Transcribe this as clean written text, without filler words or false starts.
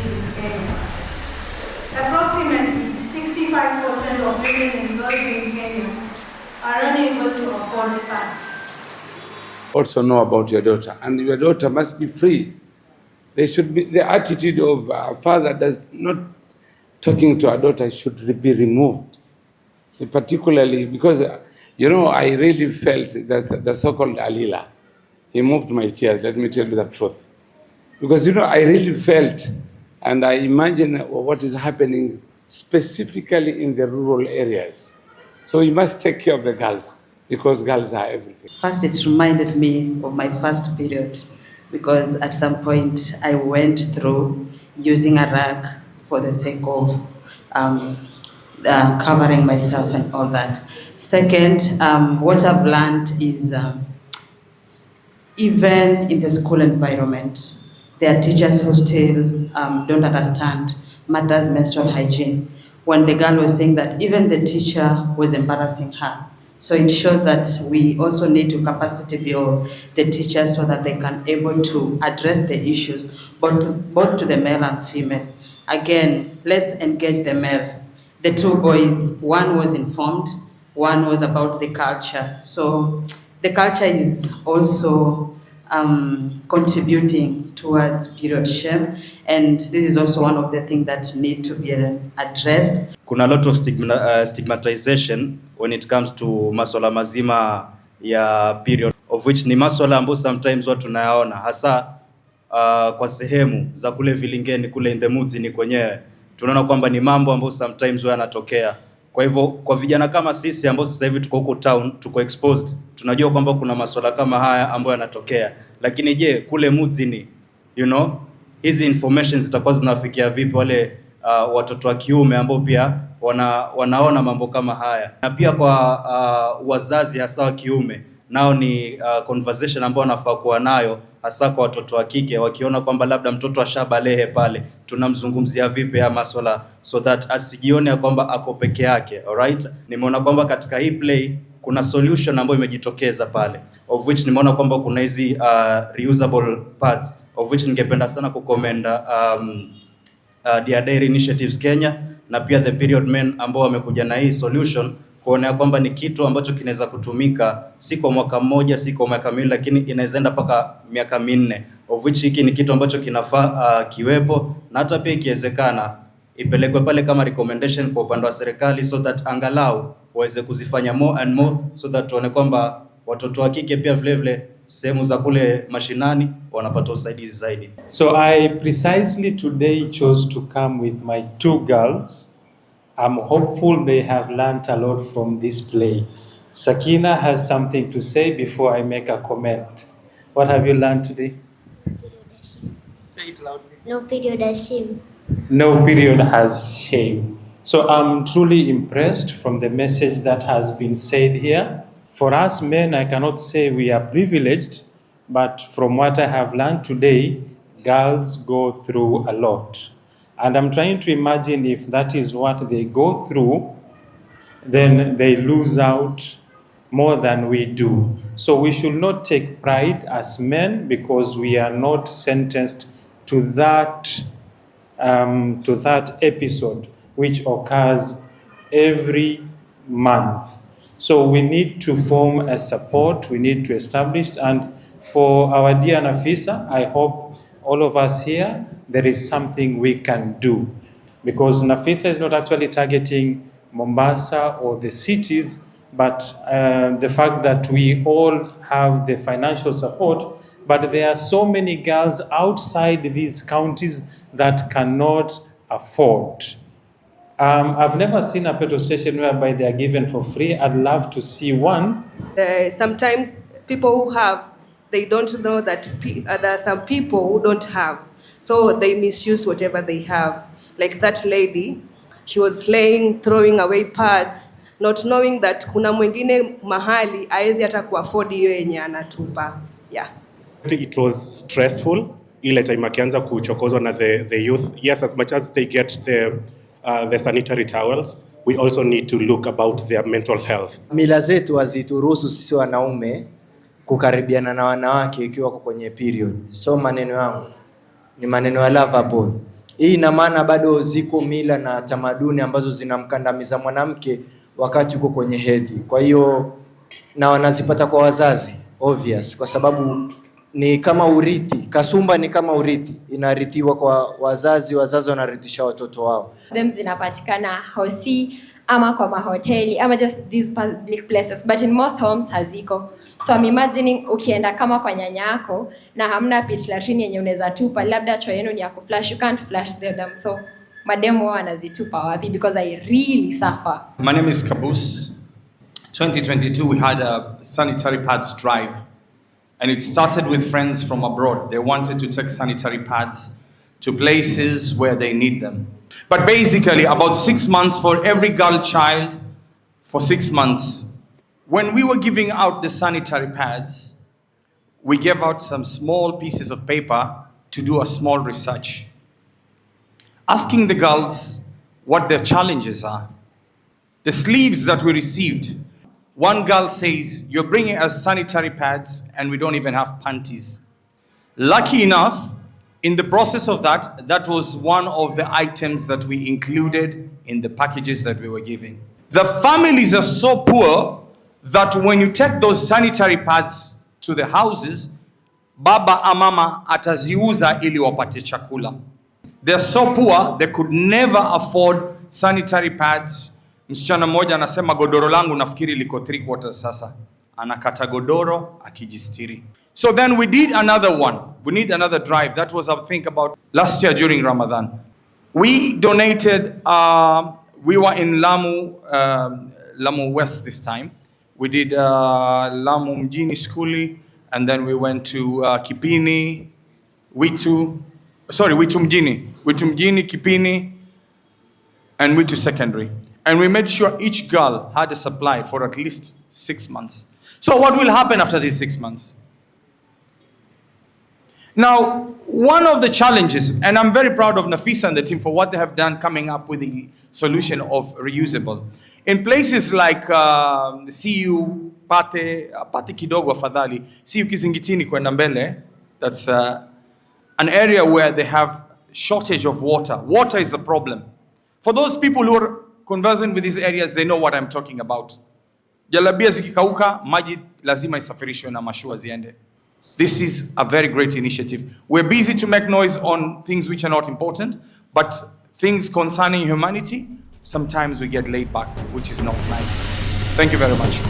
in Kenya. Approximately 65% of women and girls in Kenya are unable to afford pads. Also know about your daughter, and your daughter must be free. They should be, the attitude of a father does not talking to a daughter should be removed. So particularly because, I really felt that the so-called Alila, he moved my tears, let me tell you the truth. Because, I really felt and I imagine what is happening specifically in the rural areas. So you must take care of the girls because girls are everything. First, it reminded me of my first period because at some point I went through using a rag for the sake of covering myself and all that. Second, what I've learned is even in the school environment, there are teachers who still don't understand matters menstrual hygiene. When the girl was saying that even the teacher was embarrassing her. So it shows that we also need to capacity build the teachers so that they can able to address the issues, both to the male and female. Again, let's engage the male. The two boys, one was informed, one was about the culture. So the culture is also contributing towards period shame, and this is also one of the things that need to be addressed. Kuna a lot of stigmatization when it comes to masuala mazima ya period, of which ni masuala ambayo sometimes watu tunayaona hasa kwa sehemu za kule vilingeni kule in the mujini kwenyewe tunaona kwamba ni mambo ambayo sometimes yanatokea. Kwa hivyo kwa vijana kama sisi ambao sasa hivi tuko huko town, tuko exposed, tunajua kwamba kuna masuala kama haya ambayo yanatokea. Lakini je, kule mujini, hizi information zitakuwa zinafikia vipi wale watoto wa kiume ambao pia wanaona mambo kama haya? Na pia kwa wazazi hasa wa kiume, nao ni conversation ambao wanafaa kuwa nayo hasa kwa watoto wa kike, wakiona kwamba labda mtoto ashabalehe pale, tunamzungumzia vipi ya masuala so that asijione kwamba ako peke yake. Alright, nimeona kwamba katika hii play kuna solution ambayo imejitokeza pale, of which nimeona kwamba kuna hizi reusable pads, of which ningependa sana kukomenda Dear Dairy Initiatives Kenya na pia the period men ambao wamekuja na hii solution kuona kwamba ni kitu ambacho kinaweza kutumika si kwa mwaka mmoja, si kwa miaka miwili, lakini inaweza enda mpaka miaka minne, of which hiki ni kitu ambacho kinafaa kiwepo, na hata pia ikiwezekana ipelekwe pale kama recommendation kwa upande wa serikali, so that angalau waweze kuzifanya more and more, so that tuone kwamba watoto wa kike pia vile vile sehemu za kule mashinani wanapata usaidizi zaidi. So I precisely today chose to come with my two girls. I'm hopeful they have learned a lot from this play. Sakina has something to say before I make a comment. What have you learned today? Say it loudly. No period has shame. No period has shame. So I'm truly impressed from the message that has been said here. For us men, I cannot say we are privileged, but from what I have learned today, girls go through a lot. And I'm trying to imagine if that is what they go through, then they lose out more than we do. So we should not take pride as men because we are not sentenced to that episode which occurs every month. So we need to form a support, we need to establish, and for our dear Nafisa, I hope all of us here, there is something we can do. Because Nafisa is not actually targeting Mombasa or the cities, but the fact that we all have the financial support, but there are so many girls outside these counties that cannot afford. I've never seen a petrol station whereby they are given for free. I'd love to see one. Sometimes people who have, they don't know that there are some people who don't have. So they misuse whatever they have. Like that lady, she was slaying, throwing away pads, not knowing that kuna mwingine mahali haezi hata kuafford hiyo yenye anatupa. Yeah. It was stressful ile time akianza kuchokozwa na the youth. Yes, as much as they get the sanitary towels, we also need to look about their mental health. Mila zetu hazituruhusu sisi wanaume kukaribiana na wanawake ikiwa kwenye period. So maneno yangu ni maneno ya lovable. Hii ina maana bado ziko mila na tamaduni ambazo zinamkandamiza mwanamke wakati uko kwenye hedhi. Kwa hiyo na wanazipata kwa wazazi obvious, kwa sababu ni kama urithi. Kasumba ni kama urithi, inarithiwa kwa wazazi, wazazi wanarithisha watoto wao. Them zinapatikana hosi ama kwa mahoteli ama just these public places, but in most homes haziko. So I'm imagining ukienda kama kwa nyanya yako na hamna pit latrine yenye unaweza tupa, labda choo yenu ni ya kuflush, you can't flush them. So mademu wao wanazitupa wapi? Because I really suffer. My name is Kabus. 2022 we had a sanitary pads drive, and it started with friends from abroad. They wanted to take sanitary pads to places where they need them. But basically about 6 months for every girl child, for 6 months. When we were giving out the sanitary pads, we gave out some small pieces of paper to do a small research, asking the girls what their challenges are. The sleeves that we received, one girl says, "You're bringing us sanitary pads and we don't even have panties." Lucky enough, in the process of that, that was one of the items that we included in the packages that we were giving. The families are so poor that when you take those sanitary pads to the houses, baba amama ataziuza ili wapate chakula. They're so poor, they could never afford sanitary pads. Msichana mmoja anasema godoro langu nafikiri liko 3/4 sasa. Anakata godoro akijistiri. So then we did another one. We need another drive. That was, I think, about last year during Ramadan. We donated, we were in Lamu West this time. We did Lamu Mjini Skuli, and then we went to Kipini, Witu Mjini, Kipini, and Witu Secondary. And we made sure each girl had a supply for at least 6 months. So what will happen after these 6 months? Now, one of the challenges, and I'm very proud of Nafisa and the team for what they have done coming up with the solution of reusable. In places like CU, Pate kidogo afadhali, CU Kizingitini kwenda mbele, that's an area where they have shortage of water. Water is a problem. For those people who are conversant with these areas, they know what I'm talking about. Jalabia zikikauka, maji lazima isafirishwe na mashua ziende. This is a very great initiative. We're busy to make noise on things which are not important, but things concerning humanity, sometimes we get laid back, which is not nice. Thank you very much.